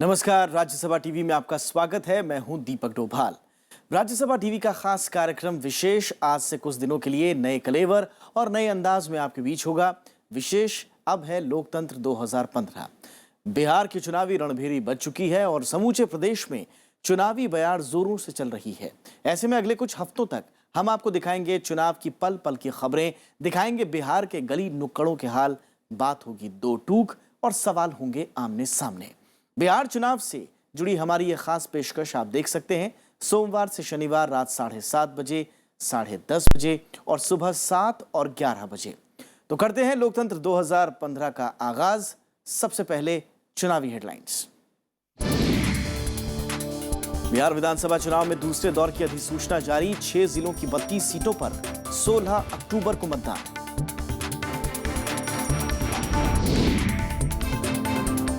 नमस्कार, राज्यसभा टीवी में आपका स्वागत है। मैं हूं दीपक डोभाल। राज्यसभा टीवी का खास कार्यक्रम विशेष आज से कुछ दिनों के लिए नए कलेवर और नए अंदाज में आपके बीच होगा। विशेष अब है लोकतंत्र 2015। बिहार की चुनावी रणभेरी बज चुकी है और समूचे प्रदेश में चुनावी बयार जोरों से चल रही है। ऐसे में अगले कुछ हफ्तों तक हम आपको दिखाएंगे चुनाव की पल पल की खबरें, दिखाएंगे बिहार के गली नुक्कड़ों के हाल, बात होगी दो टूक और सवाल होंगे आमने सामने। बिहार चुनाव से जुड़ी हमारी ये खास पेशकश आप देख सकते हैं सोमवार से शनिवार रात 7:30 बजे, 10:30 बजे और सुबह 7 और 11 बजे। तो करते हैं लोकतंत्र 2015 का आगाज। सबसे पहले चुनावी हेडलाइंस। बिहार विधानसभा चुनाव में दूसरे दौर की अधिसूचना जारी। 6 जिलों की 32 सीटों पर 16 अक्टूबर को मतदान।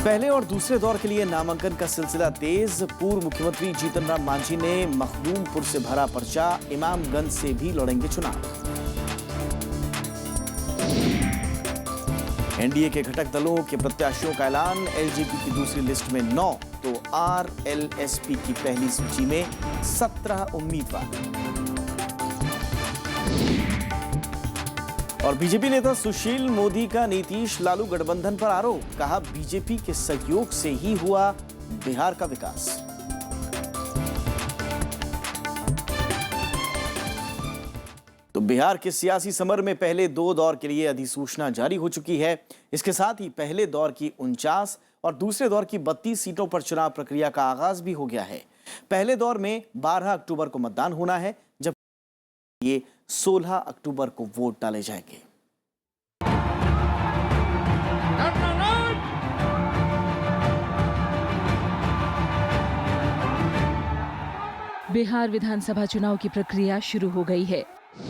पहले और दूसरे दौर के लिए नामांकन का सिलसिला तेज। पूर्व मुख्यमंत्री जीतन राम मांझी ने मखदूमपुर से भरा पर्चा, इमामगंज से भी लड़ेंगे चुनाव। एनडीए के घटक दलों के प्रत्याशियों का ऐलान। एलजेपी की दूसरी लिस्ट में 9 तो आरएलएसपी की पहली सूची में 17 उम्मीदवार। और बीजेपी नेता सुशील मोदी का नीतीश लालू गठबंधन पर आरोप। कहा बीजेपी के सहयोग से ही हुआ बिहार का विकास। तो बिहार के सियासी समर में पहले 2 दौर के लिए अधिसूचना जारी हो चुकी है। इसके साथ ही पहले दौर की 49 और दूसरे दौर की 32 सीटों पर चुनाव प्रक्रिया का आगाज भी हो गया है। पहले दौर में 12 अक्टूबर को मतदान होना है, जब ये 16 अक्टूबर को वोट डाले जाएंगे। बिहार विधानसभा चुनाव की प्रक्रिया शुरू हो गई है।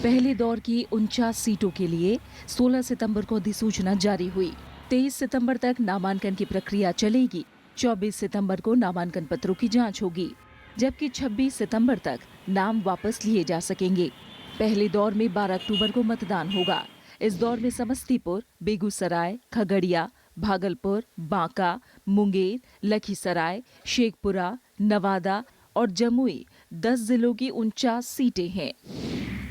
पहले दौर की 49 सीटों के लिए 16 सितंबर को अधिसूचना जारी हुई। 23 सितंबर तक नामांकन की प्रक्रिया चलेगी। 24 सितंबर को नामांकन पत्रों की जांच होगी, जबकि 26 सितंबर तक नाम वापस लिए जा सकेंगे। पहले दौर में 12 अक्टूबर को मतदान होगा। इस दौर में समस्तीपुर, बेगूसराय, खगड़िया, भागलपुर, बांका, मुंगेर, लखीसराय, शेखपुरा, नवादा और जमुई 10 जिलों की 49 सीटें हैं।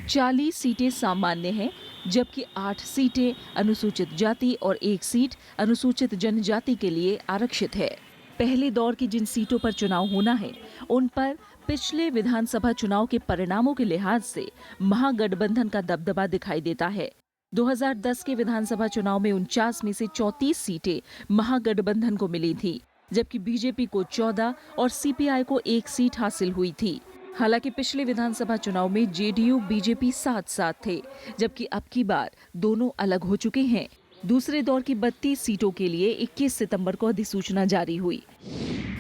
40 सीटें सामान्य हैं, जबकि 8 सीटें अनुसूचित जाति और 1 सीट अनुसूचित जनजाति के लिए आरक्षित है। पहले दौर की जिन सीटों पर चुनाव होना है, उन पर पिछले विधानसभा चुनाव के परिणामों के लिहाज से महागठबंधन का दबदबा दिखाई देता है। 2010 के विधानसभा चुनाव में 49 में से 34 सीटें महागठबंधन को मिली थी, जबकि बीजेपी को 14 और सीपीआई को 1 सीट हासिल हुई थी। हालांकि पिछले विधानसभा चुनाव में जेडीयू बीजेपी साथ-साथ थे, जबकि अब की बार दोनों अलग हो चुके हैं। दूसरे दौर की 32 सीटों के लिए 21 सितंबर को अधिसूचना जारी हुई।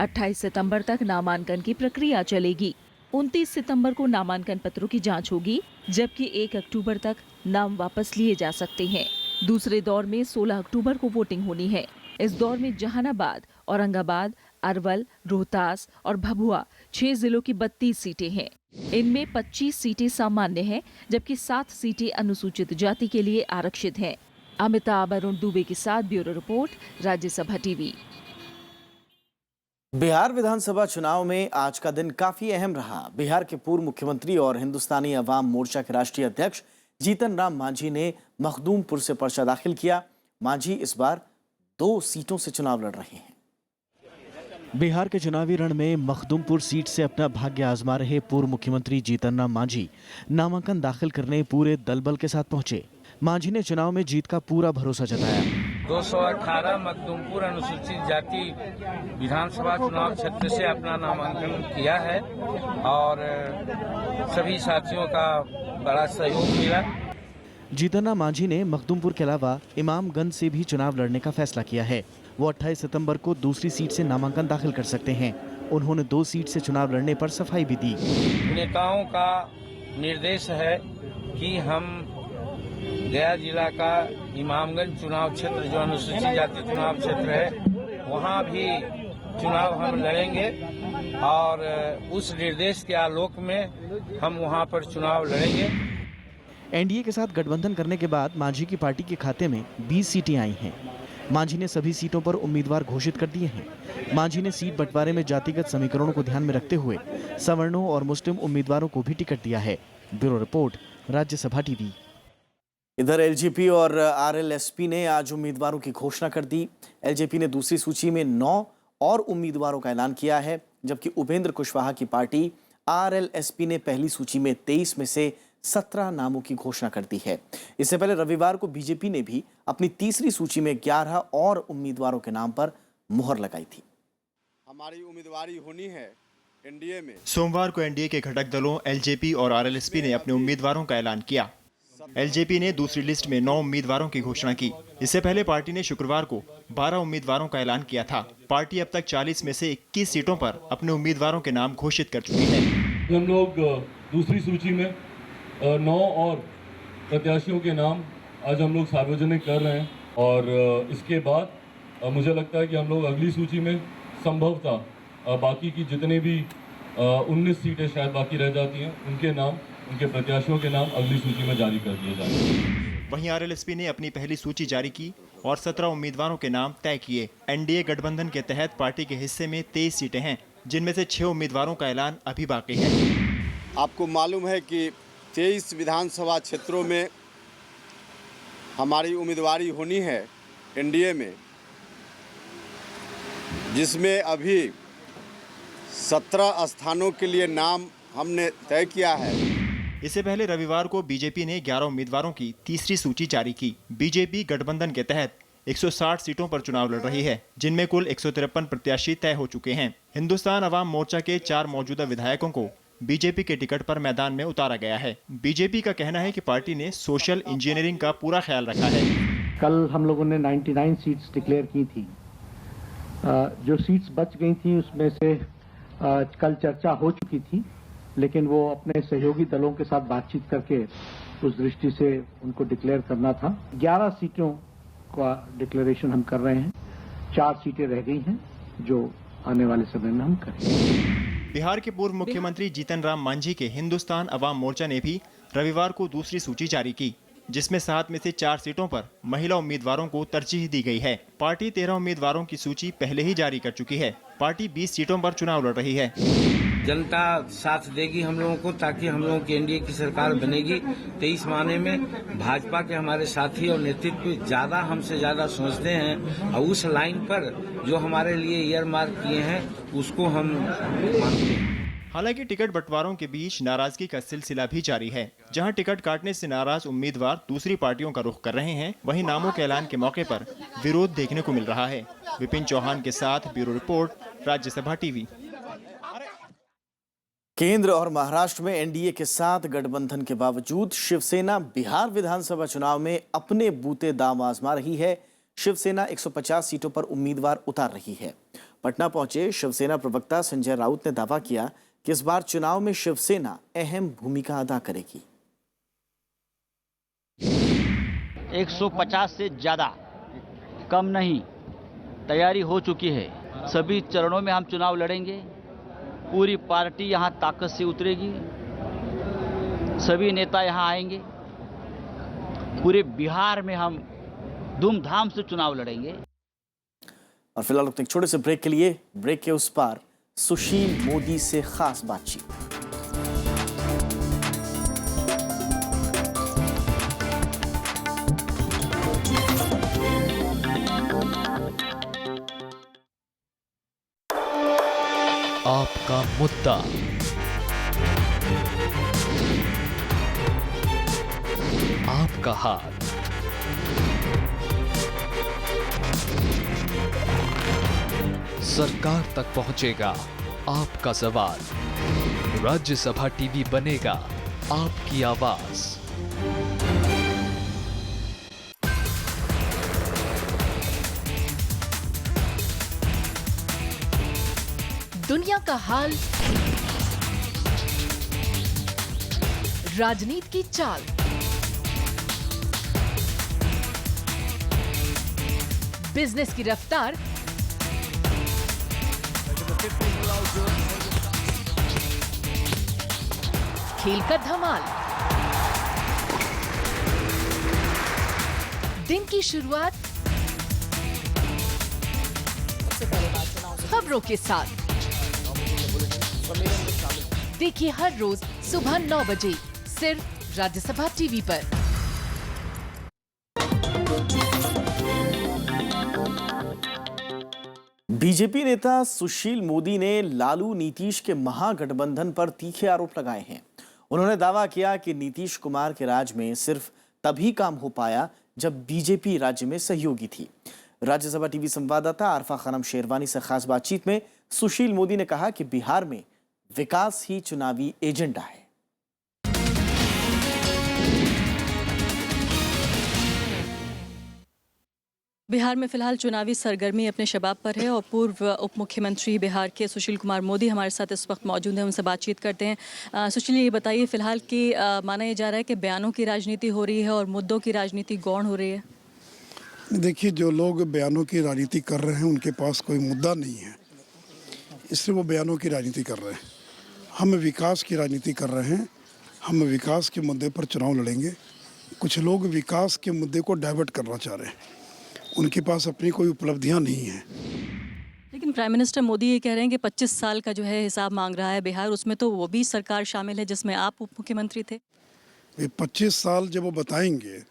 28 सितंबर तक नामांकन की प्रक्रिया चलेगी। 29 सितंबर को नामांकन पत्रों की जांच होगी, जबकि 1 अक्टूबर तक नाम वापस लिए जा सकते हैं। दूसरे दौर में 16 अक्टूबर को वोटिंग होनी है। इस दौर में जहानाबाद, औरंगाबाद, अरवल, रोहतास और भभुआ 6 जिलों की 32 सीटें हैं। इनमें 25 सीटें सामान्य हैं, जबकि 7 सीटें अनुसूचित जाति के लिए आरक्षित हैं। अमिताभ अरुण दुबे के साथ bureau report, Rajya Sabha TV. Bihar विधानसभा चुनाव में आज का दिन काफी अहम रहा। बिहार के पूर्व मुख्यमंत्री और हिंदुस्तानी अवाम मोर्चा के राष्ट्रीय अध्यक्ष जीतन राम मांझी ने मखदूमपुर से पर्चा दाखिल किया। मांझी इस बार 2 सीटों से चुनाव लड़ रहे हैं। बिहार के चुनावी रण में मखदूमपुर सीट से अपना भाग्य आजमा रहे पूर्व मुख्यमंत्री जीतन राम मांझी नामांकन दाखिल करने पूरे दलबल के साथ पहुंचे। मांझी ने चुनाव में जीत का पूरा भरोसा जताया। 218 मखदूमपुर अनुसूचित जाति विधानसभा चुनाव क्षेत्र से अपना नामांकन किया है और सभी साथियों का बड़ा सहयोग मिला। जीतन राम मांझी ने मखदूमपुर के अलावा इमामगंज से भी चुनाव लड़ने का फैसला किया है। वो 28 सितंबर को दूसरी सीट से नामांकन दाखिल कर सकते हैं। उन्होंने 2 सीट से चुनाव लड़ने पर सफाई भी दी। नेताओं का निर्देश है कि हम गया जिला का इमामगंज चुनाव क्षेत्र जो अनुसूचित जाति चुनाव क्षेत्र है, वहाँ भी चुनाव हम लड़ेंगे और उस निर्देश के आलोक में हम वहाँ पर चुनाव लड़ेंगे। एनडीए के साथ गठबंधन करने के बाद मांझी की पार्टी के खाते में 20 सीटें आई हैं। मांझी ने सभी सीटों पर उम्मीदवार घोषित कर दिए हैं। मांझी ने सीट बंटवारे में जातिगत समीकरणों को ध्यान में रखते हुए सवर्णों और मुस्लिम उम्मीदवारों को भी टिकट दिया है। Bureau report, Rajya Sabha TV. इधर एलजेपी और आरएलएसपी ने आज उम्मीदवारों की घोषणा कर दी। एलजेपी ने दूसरी सूची में 9 और उम्मीदवारों का ऐलान किया है, जबकि उपेंद्र कुशवाहा की पार्टी आरएलएसपी ने पहली सूची में 23 में से 17 नामों की घोषणा कर दी है। इससे पहले रविवार को बीजेपी ने भी अपनी तीसरी सूची में 11 और उम्मीदवारों के नाम पर मुहर लगाई थी। हमारी उम्मीदवारी होनी है एनडीए में। सोमवार को एनडीए के घटक दलों एलजेपी और आरएलएसपी ने अपने उम्मीदवारों का ऐलान किया। एलजेपी ने दूसरी लिस्ट में 9 उम्मीदवारों की घोषणा की। इससे पहले पार्टी ने शुक्रवार को 12 उम्मीदवारों का ऐलान किया था। पार्टी अब तक 40 में से 21 सीटों पर अपने उम्मीदवारों के नाम घोषित कर चुकी है। हम लोग दूसरी सूची में 9 और प्रत्याशियों के नाम आज हम लोग सार्वजनिक कर रहे हैं और इसके बाद मुझे लगता है कि हम लोग अगली सूची में संभवतः बाकी की जितने भी 19 सीटें शायद बाकी रह जाती हैं उनके नाम, उनके प्रत्याशियों के नाम अगली सूची में जारी कर दिए जाएंगे। वहीं आरएलएसपी ने अपनी पहली सूची जारी की और 17 उम्मीदवारों के नाम तय किए। एनडीए गठबंधन के तहत पार्टी के हिस्से में 23 सीटें हैं, जिनमें से 6 उम्मीदवारों का ऐलान अभी बाकी है। आपको मालूम है कि 23 विधानसभा क्षेत्रों में हमारी उम्मीदवारी होनी है एनडीए में, जिसमें अभी 17 स्थानों के लिए नाम हमने तय किया है। इससे पहले रविवार को बीजेपी ने 11 उम्मीदवारों की तीसरी सूची जारी की। बीजेपी गठबंधन के तहत 160 सीटों पर चुनाव लड़ रही है, जिनमें कुल 153 प्रत्याशी तय हो चुके हैं। हिंदुस्तान अवाम मोर्चा के 4 मौजूदा विधायकों को बीजेपी के टिकट पर मैदान में उतारा गया है। बीजेपी का कहना है कि पार्टी ने सोशल इंजीनियरिंग का पूरा ख्याल रखा है। कल हम लोगों ने 99 सीट्स डिक्लेयर की थी। जो सीट्स बच गई थी उसमें से कल चर्चा हो चुकी थी, लेकिन वो अपने सहयोगी दलों के साथ बातचीत करके उस दृष्टि से उनको डिक्लेयर करना था। 11 सीटों का डिक्लेरेशन हम कर रहे हैं। 4 सीटें रह गई हैं जो आने वाले समय में हम करेंगे। बिहार के पूर्व मुख्यमंत्री जीतन राम मांझी के हिंदुस्तान अवाम मोर्चा ने भी रविवार को दूसरी सूची जारी की, जिसमें 7 में से 4 सीटों पर महिला उम्मीदवारों को तरजीह दी गई है। पार्टी 13 उम्मीदवारों की सूची पहले ही जारी कर चुकी है। पार्टी 20 सीटों पर चुनाव लड़ रही है। जनता साथ देगी हम लोगों को, ताकि हम लोगों की एनडीए की सरकार बनेगी। 23 माने में भाजपा के हमारे साथी और नेतृत्व ज्यादा हमसे ज्यादा सोचते हैं और उस लाइन पर जो हमारे लिए ईयर मार्क किए हैं उसको हम मानते हैं। हालांकि टिकट बंटवारों के बीच नाराजगी का सिलसिला भी जारी है। जहां टिकट काटने से नाराज उम्मीदवार दूसरी पार्टियों का रुख कर रहे हैं, वहीं नामों के ऐलान के मौके पर विरोध देखने को मिल रहा है। विपिन चौहान के साथ ब्यूरो रिपोर्ट, राज्यसभा टीवी। केंद्र और महाराष्ट्र में एनडीए के साथ गठबंधन के बावजूद शिवसेना बिहार विधानसभा चुनाव में अपने बूते दांव आजमा रही है। शिवसेना 150 सीटों पर उम्मीदवार उतार रही है। पटना पहुंचे शिवसेना प्रवक्ता संजय राउत ने दावा किया कि इस बार चुनाव में शिवसेना अहम भूमिका अदा करेगी। 150 से ज्यादा कम नहीं, तैयारी हो चुकी है। सभी चरणों में हम चुनाव लड़ेंगे। पूरी पार्टी यहां ताकत से उतरेगी। सभी नेता यहां आएंगे। पूरे बिहार में हम धूमधाम से चुनाव लड़ेंगे। और फिलहाल रुकते एक छोटे से ब्रेक के लिए। ब्रेक के उस पार सुशील मोदी से खास बातचीत। आपका मुद्दा, आपका हाथ, सरकार तक पहुंचेगा आपका सवाल। राज्यसभा टीवी बनेगा आपकी आवाज। दुनिया का हाल, राजनीति की चाल, बिजनेस की रफ्तार, खेल का धमाल। दिन की शुरुआत खबरों के साथ देखिए हर रोज सुबह 9 बजे सिर्फ राज्यसभा टीवी पर। बीजेपी नेता सुशील मोदी ने लालू नीतीश के महागठबंधन पर तीखे आरोप लगाए हैं। उन्होंने दावा किया कि नीतीश कुमार के राज में सिर्फ तभी काम हो पाया जब बीजेपी राज्य में सहयोगी थी। राज्यसभा टीवी संवाददाता आरफा खानम शेरवानी से खास बातचीत में सुशील मोदी ने कहा कि बिहार में विकास ही चुनावी एजेंडा है। बिहार में फिलहाल चुनावी सरगर्मी अपने शबाब पर है और पूर्व उप मुख्यमंत्री बिहार के सुशील कुमार मोदी हमारे साथ इस वक्त मौजूद हैं, उनसे बातचीत करते हैं। सुशील, ये बताइए फिलहाल कि माना ये जा रहा है कि बयानों की राजनीति हो रही है और मुद्दों की राजनीति गौण हो रही है। देखिए, जो लोग बयानों की राजनीति कर रहे हैं उनके पास कोई मुद्दा नहीं है, इसलिए वो बयानों की राजनीति कर रहे हैं। हम विकास की राजनीति कर रहे हैं, हम विकास के मुद्दे पर चुनाव लड़ेंगे। कुछ लोग विकास के मुद्दे को डाइवर्ट करना चाह रहे हैं, उनके पास अपनी कोई उपलब्धियां नहीं हैं। लेकिन प्राइम मिनिस्टर मोदी ये कह रहे हैं कि 25 साल का जो है हिसाब मांग रहा है बिहार, उसमें तो वो भी सरकार शामिल है जिसमें आप उप मुख्यमंत्री थे। 25 साल जब वो बताएंगे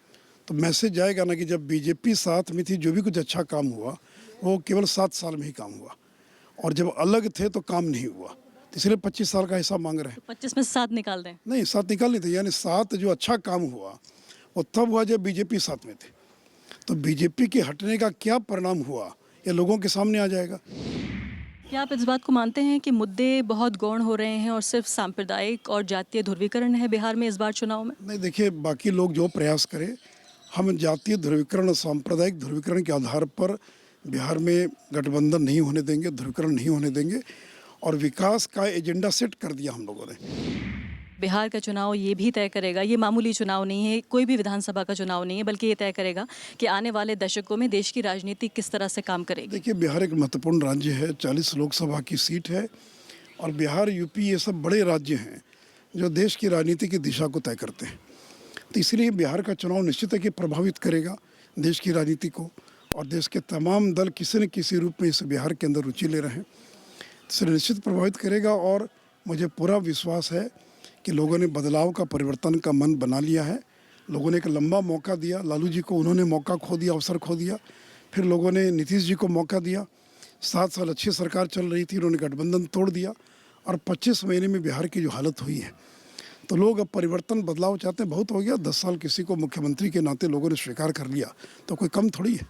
तो मैसेज जाएगा ना कि जब बीजेपी साथ में थी जो भी कुछ अच्छा काम हुआ वो केवल 7 साल में ही काम हुआ, और जब अलग थे तो काम नहीं हुआ, तो इसलिए 25 साल का हिसाब मांग रहे हैं। तो 25 में से 7 निकाल दें? नहीं, 7 निकाल नहीं थे, यानी 7 जो अच्छा काम हुआ वो तब हुआ जब बीजेपी साथ में थे। तो बीजेपी के हटने का क्या परिणाम हुआ ये लोगों के सामने आ जाएगा। क्या आप इस बात को मानते हैं कि मुद्दे बहुत गौण हो रहे हैं और सिर्फ सांप्रदायिक और जातीय ध्रुवीकरण है बिहार में इस बार चुनाव में? नहीं, देखिए, बाकी लोग जो प्रयास करें, हम जातीय ध्रुवीकरण और सांप्रदायिक ध्रुवीकरण के आधार पर बिहार में गठबंधन नहीं होने देंगे, ध्रुवीकरण नहीं होने देंगे, और विकास का एजेंडा सेट कर दिया हम लोगों ने। बिहार का चुनाव ये भी तय करेगा, ये मामूली चुनाव नहीं है, कोई भी विधानसभा का चुनाव नहीं है, बल्कि ये तय करेगा कि आने वाले दशकों में देश की राजनीति किस तरह से काम करेगी। देखिए, बिहार एक महत्वपूर्ण राज्य है, 40 लोकसभा की सीट है, और बिहार, यूपी, ये सब बड़े राज्य हैं जो देश की राजनीति की दिशा को तय करते हैं। तो इसलिए बिहार का चुनाव निश्चित है कि प्रभावित करेगा देश की राजनीति को, और देश के तमाम दल किसी न किसी रूप में इस बिहार के अंदर रुचि ले रहे हैं, इसलिए निश्चित प्रभावित करेगा। और मुझे पूरा विश्वास है कि लोगों ने बदलाव का, परिवर्तन का मन बना लिया है। लोगों ने एक लंबा मौका दिया, लालू जी को उन्होंने मौका खो दिया, अवसर खो दिया, फिर लोगों ने नीतीश जी को मौका दिया। 7 साल अच्छी सरकार चल रही थी, उन्होंने गठबंधन तोड़ दिया, और 25 महीने में बिहार की जो हालत हुई है, तो लोग अब परिवर्तन, बदलाव चाहते हैं। बहुत हो गया, 10 साल किसी को मुख्यमंत्री के नाते लोगों ने स्वीकार कर लिया, तो कोई कम थोड़ी है।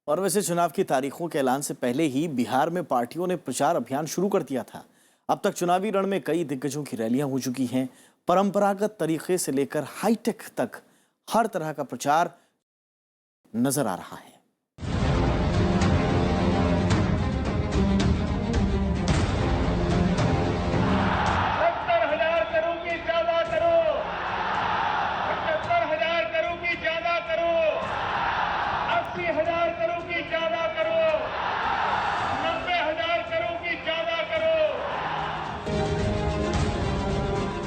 और वैसे चुनाव की तारीखों के ऐलान से पहले ही बिहार में पार्टियों ने प्रचार अभियान शुरू कर दिया था। अब तक चुनावी रण में कई दिग्गजों की रैलियां हो चुकी हैं। परंपरागत तरीके से लेकर हाईटेक तक हर तरह का प्रचार नजर आ रहा है।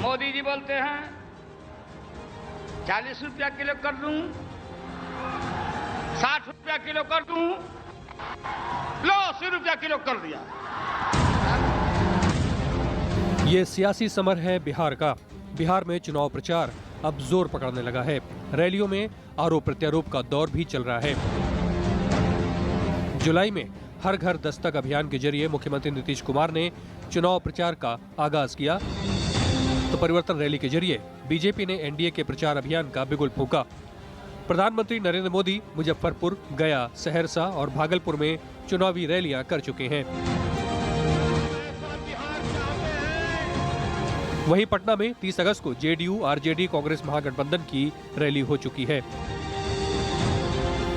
मोदी जी बोलते हैं 40 रुपया किलो कर दूं, 60 रुपया किलो कर दूं, लो 80 रुपया किलो कर दिया। ये सियासी समर है बिहार का। बिहार में चुनाव प्रचार अब जोर पकड़ने लगा है। रैलियों में आरोप प्रत्यारोप का दौर भी चल रहा है। जुलाई में हर घर दस्तक अभियान के जरिए मुख्यमंत्री नीतीश कुमार ने चुनाव प्रचार का आगाज किया, तो परिवर्तन रैली के जरिए बीजेपी ने एनडीए के प्रचार अभियान का बिगुल फूंका। प्रधानमंत्री नरेंद्र मोदी मुजफ्फरपुर, गया, सहरसा और भागलपुर में चुनावी रैलियां कर चुके हैं। वहीं पटना में 30 अगस्त को जेडीयू आरजेडी कांग्रेस महागठबंधन की रैली हो चुकी है।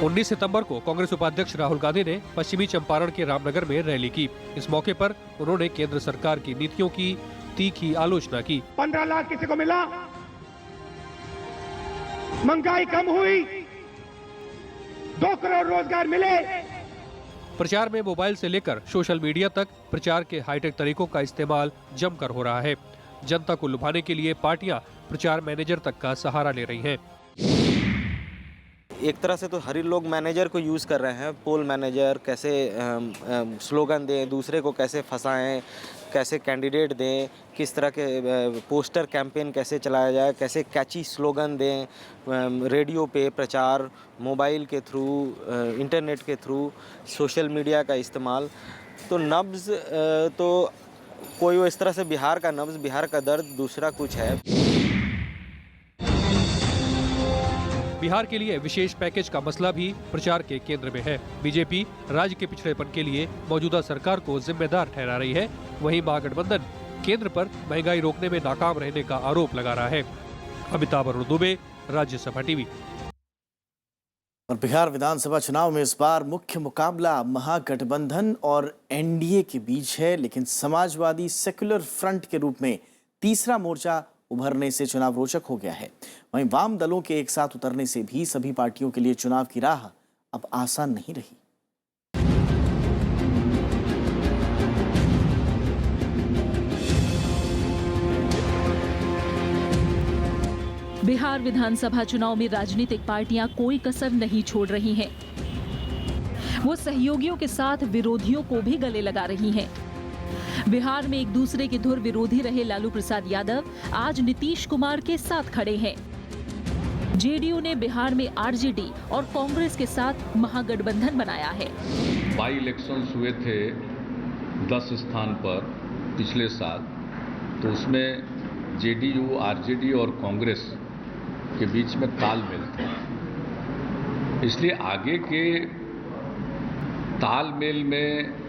19 सितंबर को कांग्रेस उपाध्यक्ष राहुल गांधी ने पश्चिमी चंपारण के रामनगर में रैली की। इस मौके पर उन्होंने केंद्र सरकार की नीतियों की तीखी आलोचना की। 15 लाख किसी को मिला, महंगाई कम हुई, 2 करोड़ रोजगार मिले। प्रचार में मोबाइल से लेकर सोशल मीडिया तक प्रचार के हाईटेक तरीकों का इस्तेमाल जमकर हो रहा है। जनता को लुभाने के लिए पार्टियां प्रचार मैनेजर तक का सहारा ले रही हैं। एक तरह से तो हर लोग मैनेजर को यूज़ कर रहे हैं, पोल मैनेजर, कैसे स्लोगन दें, दूसरे को कैसे फंसाएं, कैसे कैंडिडेट दें, किस तरह के पोस्टर कैंपेन कैसे चलाया जाए, कैसे कैची स्लोगन दें, रेडियो पे प्रचार, मोबाइल के थ्रू, इंटरनेट के थ्रू, सोशल मीडिया का इस्तेमाल। तो नब्ज़ तो कोई वो इस तरह से बिहार का नब्ज़, बिहार का दर्द दूसरा कुछ है। बिहार के लिए विशेष पैकेज का मसला भी प्रचार के केंद्र में है। बीजेपी राज्य के पिछड़ेपन के लिए मौजूदा सरकार को जिम्मेदार ठहरा रही है। वहीं महागठबंधन केंद्र पर महंगाई रोकने में नाकाम रहने का आरोप लगा रहा है। अमिताभ अरुण दुबे, राज्यसभा टीवी। और बिहार विधानसभा चुनाव में इस बार मुख्य मुकाबला महागठबंधन और एनडीए के बीच है, लेकिन समाजवादी सेक्युलर फ्रंट के रूप में तीसरा मोर्चा उभरने से चुनाव रोचक हो गया है। वहीं वाम दलों के एक साथ उतरने से भी सभी पार्टियों के लिए चुनाव की राह अब आसान नहीं रही। बिहार विधानसभा चुनाव में राजनीतिक पार्टियां कोई कसर नहीं छोड़ रही हैं। वो सहयोगियों के साथ विरोधियों को भी गले लगा रही हैं। बिहार में एक दूसरे के धुर विरोधी रहे लालू प्रसाद यादव आज नीतीश कुमार के साथ खड़े हैं। जेडीयू ने बिहार में आरजेडी और कांग्रेस के साथ महागठबंधन बनाया है। बाई इलेक्शंस हुए थे 10 स्थान पर पिछले साल, तो उसमें जेडीयू, आरजेडी और कांग्रेस के बीच में तालमेल था। इसलिए आगे के तालमेल में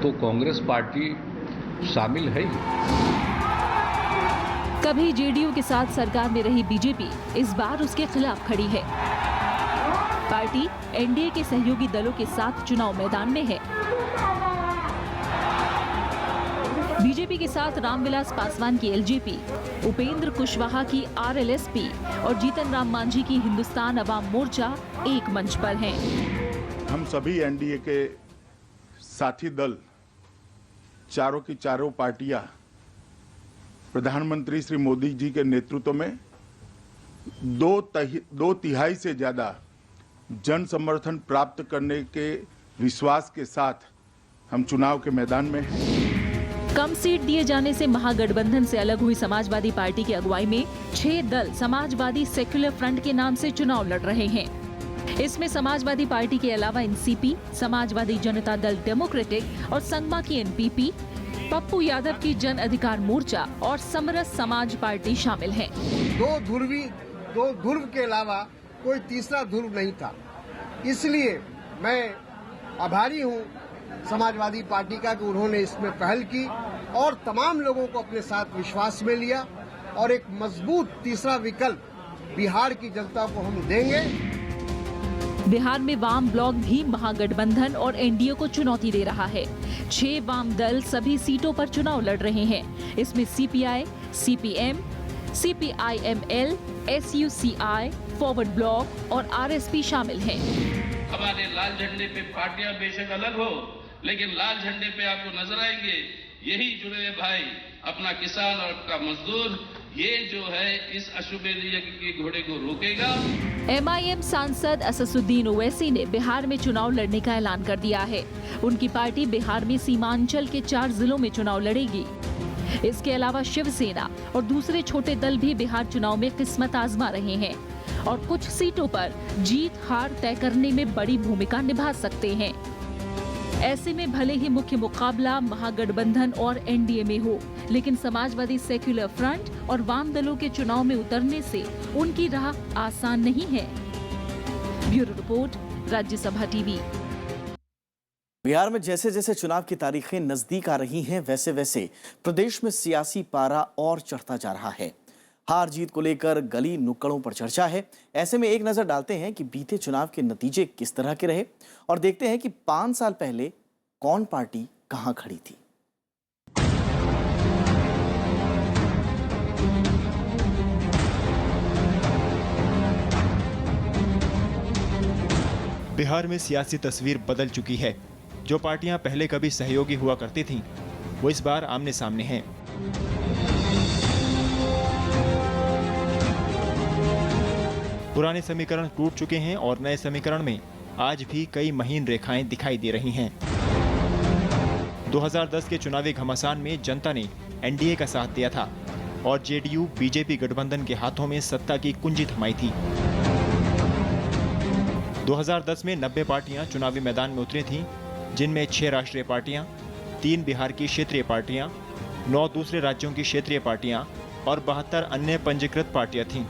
तो कांग्रेस पार्टी शामिल है ही। कभी जेडीयू के साथ सरकार में रही बीजेपी इस बार उसके खिलाफ खड़ी है। पार्टी एनडीए के सहयोगी दलों के साथ चुनाव मैदान में है। बीजेपी के साथ रामविलास पासवान की एलजेपी, उपेंद्र कुशवाहा की आरएलएसपी और जीतन राम मांझी की हिंदुस्तान अवाम मोर्चा एक मंच पर हैं। हम सभी एनडीए के साथी दल, चारों की चारों पार्टियां प्रधानमंत्री श्री मोदी जी के नेतृत्व में दो तिहाई से ज्यादा जन समर्थन प्राप्त करने के विश्वास के साथ हम चुनाव के मैदान में हैं। कम सीट दिए जाने से महागठबंधन से अलग हुई समाजवादी पार्टी की अगुवाई में 6 दल समाजवादी सेक्युलर फ्रंट के नाम से चुनाव लड़ रहे हैं। इसमें समाजवादी पार्टी के अलावा एनसीपी, समाजवादी जनता दल डेमोक्रेटिक और संगमा की एनपीपी, पप्पू यादव की जन अधिकार मोर्चा और समरस समाज पार्टी शामिल हैं। दो ध्रुव के अलावा कोई तीसरा ध्रुव नहीं था। इसलिए मैं आभारी हूँ समाजवादी पार्टी का कि उन्होंने इसमें पहल की और तमाम लोगों को अपने साथ विश्वास में लिया और एक मजबूत तीसरा विकल्प बिहार की जनता को हम देंगे। बिहार में वाम ब्लॉक भी महागठबंधन और एनडीए को चुनौती दे रहा है। 6 वाम दल सभी सीटों पर चुनाव लड़ रहे हैं। इसमें CPI, CPM, CPIML, SUCI, forward block और आरएसपी शामिल हैं। हमारे लाल झंडे पे पार्टियां बेशक अलग हो, लेकिन लाल झंडे पे आपको नजर आएंगे यही जुड़े हुए भाई, अपना किसान और अपना मजदूर। ये जो है इस अशुभ के घोड़े को रोकेगा। एमआईएम सांसद असदुद्दीन ओवैसी ने बिहार में चुनाव लड़ने का ऐलान कर दिया है। उनकी पार्टी बिहार में सीमांचल के 4 जिलों में चुनाव लड़ेगी। इसके अलावा शिवसेना और दूसरे छोटे दल भी बिहार चुनाव में किस्मत आजमा रहे हैं और कुछ सीटों पर जीत हार तय करने में बड़ी भूमिका निभा सकते हैं। ऐसे में भले ही मुख्य मुकाबला महागठबंधन और एनडीए में हो, लेकिन समाजवादी सेक्युलर फ्रंट और वाम दलों के चुनाव में उतरने से उनकी राह आसान नहीं है। Bureau report, Rajya Sabha TV. Bihar में जैसे जैसे चुनाव की तारीखें नजदीक आ रही हैं, वैसे वैसे प्रदेश में सियासी पारा और चढ़ता जा रहा है। हार जीत को लेकर गली नुक्कड़ों पर चर्चा है। ऐसे में एक नजर डालते हैं कि बीते चुनाव के नतीजे किस तरह के रहे और देखते हैं कि 5 साल पहले कौन पार्टी कहां खड़ी थी। बिहार में सियासी तस्वीर बदल चुकी है। जो पार्टियां पहले कभी सहयोगी हुआ करती थीं, वो इस बार आमने सामने हैं। पुराने समीकरण टूट चुके हैं और नए समीकरण में आज भी कई महीन रेखाएं दिखाई दे रही हैं। 2010 के चुनावी घमासान में जनता ने एनडीए का साथ दिया था और जेडीयू बीजेपी गठबंधन के हाथों में सत्ता की कुंजी थमाई थी। 2010 में 90 पार्टियां चुनावी मैदान में उतरी थीं, जिनमें 6 राष्ट्रीय पार्टियां, 3 बिहार की क्षेत्रीय पार्टियां, 9 दूसरे राज्यों की क्षेत्रीय पार्टियां और 72 अन्य पंजीकृत पार्टियां थीं।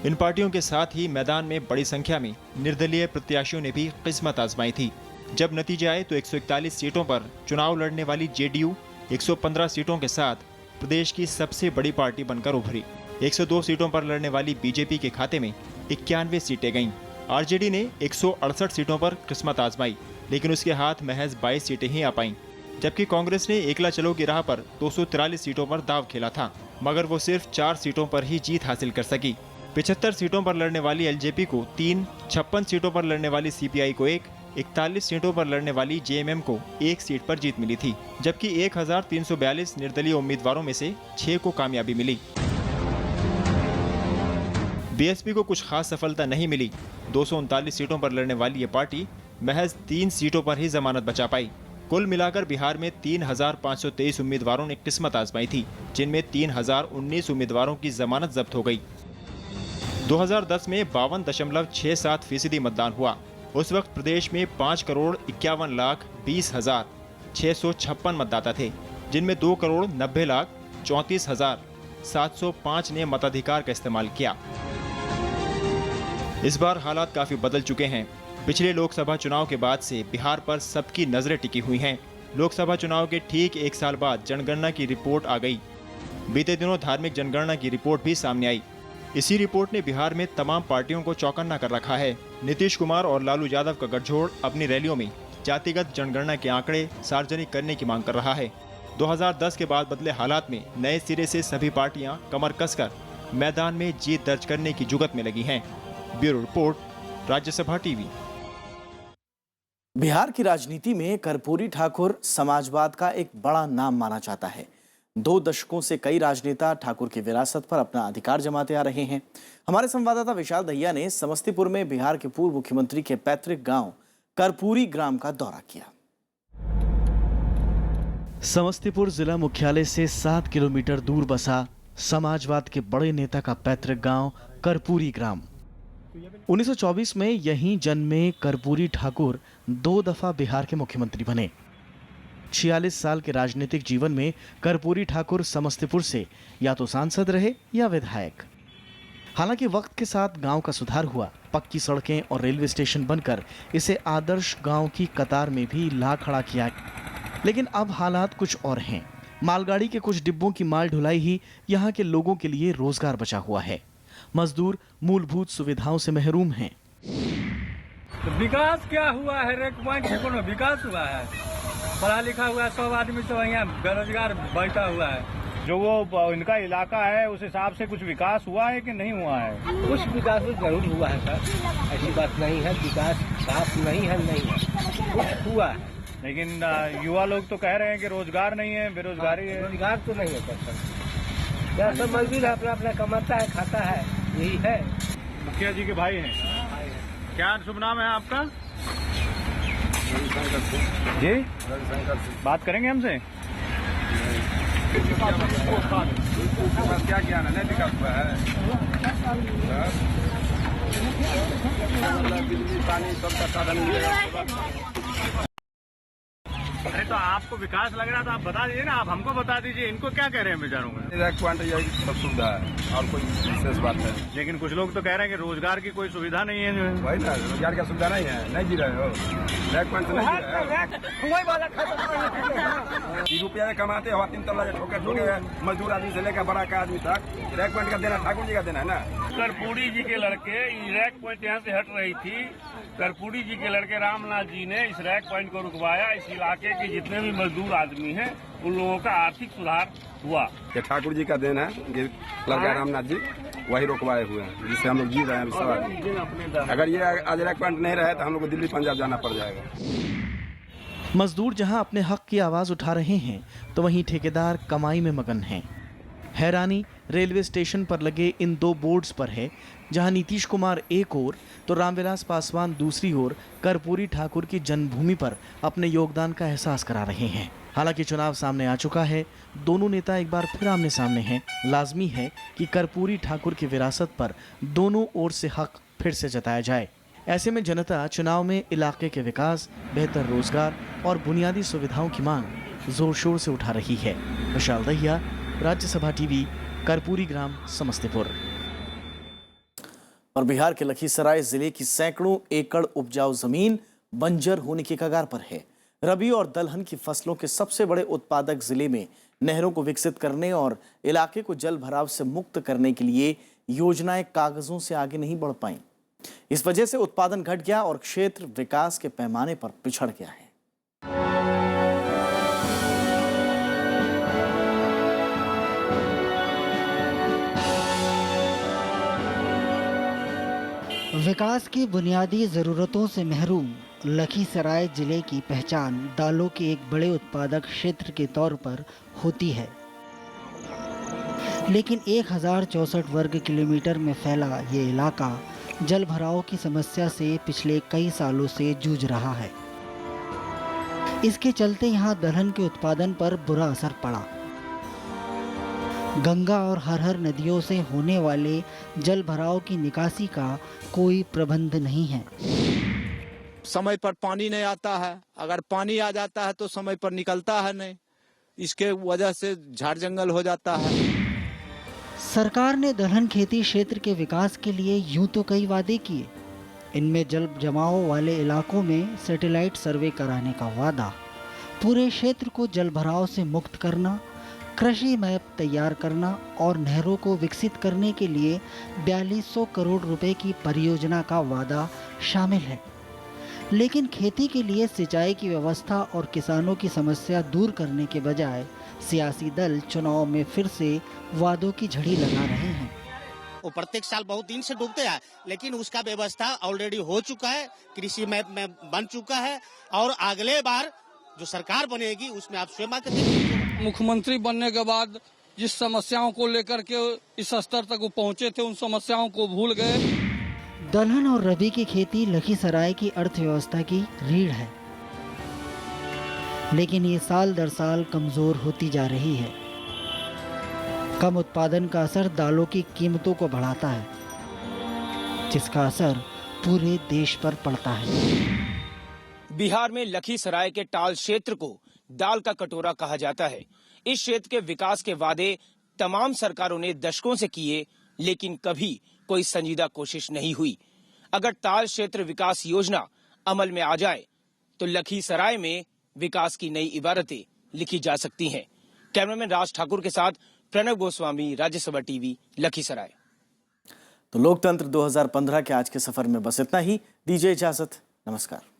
इन पार्टियों के साथ ही मैदान में बड़ी संख्या में निर्दलीय प्रत्याशियों ने भी किस्मत आजमाई थी। जब नतीजे आए तो 141 सीटों पर चुनाव लड़ने वाली जेडीयू 115 सीटों के साथ प्रदेश की सबसे बड़ी पार्टी बनकर उभरी। 102 सीटों पर लड़ने वाली बीजेपी के खाते में 91 सीटें गईं। आरजेडी ने 168 सीटों पर किस्मत आजमाई, लेकिन उसके हाथ महज 22 सीटें ही आ पाईं। जबकि कांग्रेस ने एकला चलो की राह पर 243 सीटों पर दाव खेला था, मगर वो सिर्फ 4 सीटों पर ही जीत हासिल कर सकी। 75 सीटों पर लड़ने वाली एलजेपी को 3, 56 सीटों पर लड़ने वाली सीपीआई को 1, 41 सीटों पर लड़ने वाली जेएमएम को 1 सीट पर जीत मिली थी, जबकि 1342 निर्दलीय उम्मीदवारों में से 6 को कामयाबी मिली। बीएसपी को कुछ खास सफलता नहीं मिली। 239 सीटों पर लड़ने वाली ये पार्टी महज 3 सीटों पर ही जमानत बचा पाई। कुल मिलाकर बिहार में 3523 उम्मीदवारों ने किस्मत आजमाई थी, जिनमें 3019 उम्मीदवारों की जमानत जब्त हो गई। 2010 में 52.67% मतदान हुआ। उस वक्त प्रदेश में 5,51,20,656 मतदाता थे, जिनमें 2,90,34,705 ने मताधिकार का इस्तेमाल किया। इस बार हालात काफी बदल चुके हैं। पिछले लोकसभा चुनाव के बाद से बिहार पर सबकी नजरें टिकी हुई हैं। लोकसभा चुनाव के ठीक 1 साल बाद जनगणना की रिपोर्ट आ गई। बीते दिनों धार्मिक जनगणना की रिपोर्ट भी सामने आई। इसी रिपोर्ट ने बिहार में तमाम पार्टियों को चौकन्ना कर रखा है। नीतीश कुमार और लालू यादव का गठजोड़ अपनी रैलियों में जातिगत जनगणना के आंकड़े सार्वजनिक करने की मांग कर रहा है। 2010 के बाद बदले हालात में नए सिरे से सभी पार्टियां कमर कसकर मैदान में जीत दर्ज करने की जुगत में लगी हैं। Bureau report, Rajya Sabha TV. Bihar की राजनीति में कर्पूरी ठाकुर समाजवाद का एक बड़ा नाम माना जाता है। 2 दशकों से कई राजनेता ठाकुर की विरासत पर अपना अधिकार जमाते आ रहे हैं। हमारे संवाददाता विशाल दहिया ने समस्तीपुर में बिहार के पूर्व मुख्यमंत्री के पैतृक गांव कर्पूरी ग्राम का दौरा किया। समस्तीपुर जिला मुख्यालय से 7 किलोमीटर दूर बसा समाजवाद के बड़े नेता का पैतृक गांव कर्पूरी ग्राम। 1924 में यहीं जन्मे कर्पूरी ठाकुर 2 दफा बिहार के मुख्यमंत्री बने। 46 साल के राजनीतिक जीवन में कर्पूरी ठाकुर समस्तीपुर से या तो सांसद रहे या विधायक। हालांकि वक्त के साथ गांव का सुधार हुआ। पक्की सड़कें और रेलवे स्टेशन बनकर इसे आदर्श गांव की कतार में भी ला खड़ा किया। लेकिन अब हालात कुछ और हैं। मालगाड़ी के कुछ डिब्बों की माल ढुलाई ही यहाँ के लोगों के लिए रोजगार बचा हुआ है। मजदूर मूलभूत सुविधाओं से महरूम हैं। तो विकास क्या हुआ है? रेक पॉइंट से कोनो विकास हुआ है? पढ़ा लिखा हुआ है 100 आदमी तो यहाँ बेरोजगार बैठा हुआ है। जो वो इनका इलाका है उस हिसाब से कुछ विकास हुआ है कि नहीं हुआ है? कुछ विकास जरूर हुआ है सर, ऐसी बात नहीं है। विकास साफ नहीं है, कुछ हुआ है। लेकिन युवा लोग तो कह रहे हैं कि रोजगार नहीं है, बेरोजगारी है। रोजगार तो नहीं है सर। सब मजदूर अपना अपना कमाता है, खाता है, यही है। मुखिया जी के भाई हैं। क्या शुभ नाम है आपका? जी, बात करेंगे हमसे। क्या ज्ञान है? नहीं विकास हुआ है। बिजली पानी सबका साधन मिलेगा। अरे तो आपको विकास लग रहा था, आप बता दीजिए ना। आप हमको बता दीजिए, इनको क्या कह रहे हैं बेचारों में? रैक पॉइंट यही सब सुविधा है और कोई विशेष बात है। लेकिन कुछ लोग तो कह रहे हैं कि रोजगार की कोई सुविधा नहीं है। जो है वही ना, रोजगार की सुविधा नहीं है। नहीं जी रहे हो रैक पॉइंट से, नहीं जी रहे रुपया कमाते हो 3 तल्ला ठोके ठोके मजदूर आदमी से लेकर बड़ा का आदमी तक। रैक पॉइंट का देना ठाकुर जी का देना है ना। कर्पूरी जी के लड़के रैक पॉइंट यहाँ से हट रही थी। कर्पूरी जी के लड़के रामनाथ जी ने इस रैक पॉइंट को रुकवाया। इस इलाके के जितने भी मजदूर आदमी हैं उन लोगों का आर्थिक सुधार हुआ। ये ठाकुर जी का देन है। ये लड़का रामनाथ जी वही रुकवाए हुए हैं, जिससे हम लोग जी रहे हैं। अगर ये आज रैक पॉइंट नहीं रहे तो हम लोग को दिल्ली पंजाब जाना पड़ जाएगा। मजदूर जहां अपने हक की आवाज उठा रहे हैं तो वहीं ठेकेदार कमाई में मगन हैं। हैरानी रेलवे स्टेशन पर लगे इन दो बोर्ड्स पर है, जहां नीतीश कुमार एक ओर तो रामविलास पासवान दूसरी ओर कर्पूरी ठाकुर की जन्मभूमि पर अपने योगदान का एहसास करा रहे हैं। हालांकि चुनाव सामने आ चुका है, दोनों नेता एक बार फिर आमने सामने हैं। लाजमी है कि कर्पूरी ठाकुर की विरासत पर दोनों ओर से हक फिर से जताया जाए। ऐसे में जनता चुनाव में इलाके के विकास, बेहतर रोजगार और बुनियादी सुविधाओं की मांग जोर शोर से उठा रही है। विशाल दहिया, राज्यसभा टीवी, कर्पूरी ग्राम, समस्तीपुर। और बिहार के लखीसराय जिले की सैकड़ों एकड़ उपजाऊ जमीन बंजर होने की कगार पर है। रबी और दलहन की फसलों के सबसे बड़े उत्पादक जिले में नहरों को विकसित करने और इलाके को जल भराव से मुक्त करने के लिए योजनाएं कागजों से आगे नहीं बढ़ पाईं। इस वजह से उत्पादन घट गया और क्षेत्र विकास के पैमाने पर पिछड़ गया है। विकास की बुनियादी ज़रूरतों से महरूम लखीसराय जिले की पहचान दालों के एक बड़े उत्पादक क्षेत्र के तौर पर होती है, लेकिन 1064 वर्ग किलोमीटर में फैला ये इलाका जल भराव की समस्या से पिछले कई सालों से जूझ रहा है। इसके चलते यहाँ दलहन के उत्पादन पर बुरा असर पड़ा। गंगा और हरहर नदियों से होने वाले जल भराव की निकासी का कोई प्रबंध नहीं है। समय पर पानी नहीं आता है, अगर पानी आ जाता है तो समय पर निकलता है नहीं, इसके वजह से झाड़ जंगल हो जाता है। सरकार ने दलहन खेती क्षेत्र के विकास के लिए यूं तो कई वादे किए, इनमें जल जमाव वाले इलाकों में सैटेलाइट सर्वे कराने का वादा, पूरे क्षेत्र को जल भराव से मुक्त करना, कृषि मैप तैयार करना और नहरों को विकसित करने के लिए 4200 करोड़ रुपए की परियोजना का वादा शामिल है। लेकिन खेती के लिए सिंचाई की व्यवस्था और किसानों की समस्या दूर करने के बजाय सियासी दल चुनाव में फिर से वादों की झड़ी लगा रहे हैं। वो प्रत्येक साल बहुत दिन से डूबते हैं, लेकिन उसका व्यवस्था ऑलरेडी हो चुका है, कृषि मैप में बन चुका है और अगले बार जो सरकार बनेगी उसमें आप स्वयं आकर देखिए। मुख्यमंत्री बनने के बाद जिस समस्याओं को लेकर के इस स्तर तक वो पहुंचे थे, उन समस्याओं को भूल गए। दलहन और रबी की खेती लखीसराय की अर्थव्यवस्था की रीढ़ है, लेकिन ये साल दर साल कमजोर होती जा रही है। कम उत्पादन का असर दालों की कीमतों को बढ़ाता है, जिसका असर पूरे देश पर पड़ता है। बिहार में लखीसराय के टाल क्षेत्र को दाल का कटोरा कहा जाता है। इस क्षेत्र के विकास के वादे तमाम सरकारों ने दशकों से किए, लेकिन कभी कोई संजीदा कोशिश नहीं हुई। अगर ताल क्षेत्र विकास योजना अमल में आ जाए तो लखीसराय में विकास की नई इबारतें लिखी जा सकती हैं। कैमरामैन राज ठाकुर के साथ प्रणव गोस्वामी, राज्यसभा टीवी, लखीसराय। तो लोकतंत्र 2015 के आज के सफर में बस इतना ही। दीजिए इजाजत, नमस्कार।